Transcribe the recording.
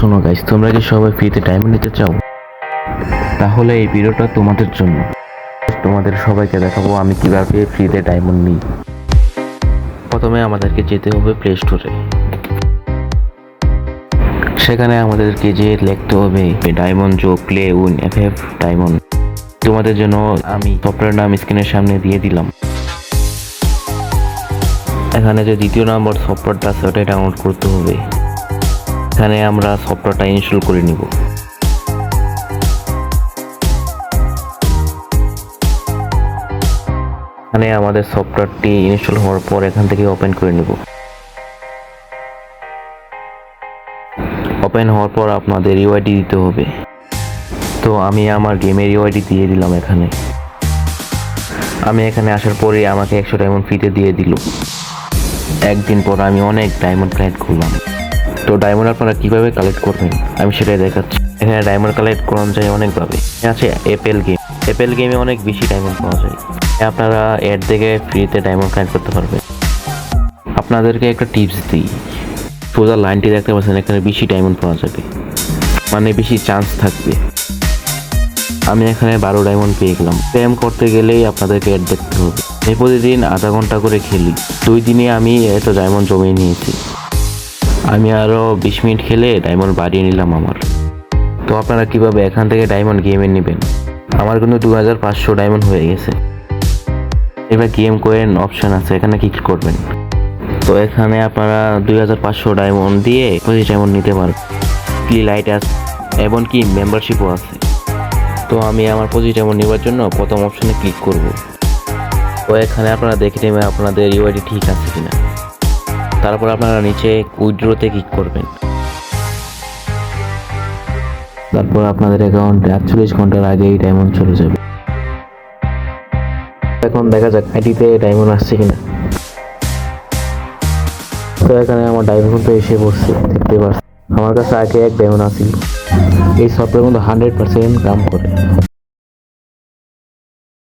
শোনো গাইস, তোমরা কি সবাই ফ্রিতে ডায়মন্ড নিতে চাও? তাহলে এই ভিডিওটা তোমাদের জন্য। তোমাদের সবাইকে দেখাবো আমি কিভাবে ফ্রিতে ডায়মন্ড নিই। প্রথমে আমাদেরকে যেতে হবে প্লে স্টোরে। সেখানে আমাদেরকে যে লিখতে হবে ডায়মন্ড জো প্লে উইন এফএফ ডায়মন্ড। তোমাদের জন্য আমি সফটওয়্যার নাম স্ক্রিনের সামনে দিয়ে দিলাম। এখানে যে দ্বিতীয় নম্বর সফটওয়্যারটা আছে ওটাই ডাউনলোড করতে হবে। এখানে আমরা সফটওয়্যারটা ইনস্টল করে নিব। এখানে আমাদের সফটওয়্যারটি ইনস্টল হওয়ার পর এখান থেকে ওপেন করে নিব। ওপেন হওয়ার পর আপনাদের ইউআইডি দিতে হবে। তো আমি আমার গেমের ইউআইডি দিয়ে দিলাম। আমি এখানে আসার পরে আমাকে 100 ডায়মন্ড ফ্রিতে দিয়ে দিল। একদিন পর আমি অনেক ডায়মন্ড কালেক্ট করলাম। তো ডায়মন্ড আপনারা কিভাবে কালেক্ট করবেন আমি সেটাই দেখাচ্ছি। এখানে ডায়মন্ড কালেক্ট করা যায় অনেকভাবে। আছে এপেল গেমে অনেক বেশি ডায়মন্ড পাওয়া যায়। আপনারা এর থেকে ফ্রিতে ডায়মন্ড কালেক্ট করতে পারবেন। আপনাদেরকে একটা টিপস দিই, সোজা লাইনটি দেখতে পাচ্ছেন, এখানে বেশি ডায়মন্ড পাওয়া যাবে, মানে বেশি চান্স থাকবে। আমি এখানে 12 ডায়মন্ড পেয়ে গেলাম। স্প্যাম করতে গেলেই আপনাদেরকে অ্যাড দেখতে হবে। আমি প্রতিদিন আধা ঘন্টা করে খেলি। 2 দিনে আমি এত ডায়মন্ড জমিয়ে নিয়েছি। আমি আরও 20 মিনিট খেলে ডায়মন্ড বাড়িয়ে নিলাম আমার। তো আপনারা কিভাবে এখান থেকে ডায়মন্ড গেমে নেবেন? আমার কিন্তু 2500 ডায়মন্ড হয়ে গেছে। এবার গেম কয়েন অপশন আছে, এখানে ক্লিক করবেন। তো এখানে আপনারা 2500 ডায়মন্ড দিয়ে 25 ডায়মন্ড নিতে পারবেন। লাইট আছে, এমনকি মেম্বারশিপও আছে। তো আমি আমার 25 ডায়মন্ড নেওয়ার জন্য প্রথম অপশনে ক্লিক করব। তো এখানে আপনারা দেখে নেবেন আপনাদের ইউআইডি ঠিক আছে কিনা। তারপর আপনারা নিচে উইথড্রোতে ক্লিক করবেন। তারপর আপনাদের অ্যাকাউন্টে 48 ঘন্টার আগেই ডায়মন্ড চলে যাবে। এখন দেখা যাক আইডিতে ডায়মন্ড আসছে কিনা। তো এখানে আমার ডায়মন্ড তো এসে বসছে, দেখতে পাচ্ছি। আমার কাছে আগে 1 ডায়মন্ড আসছিল। এই সফটওয়্যার কিন্তু 100% কাম করে।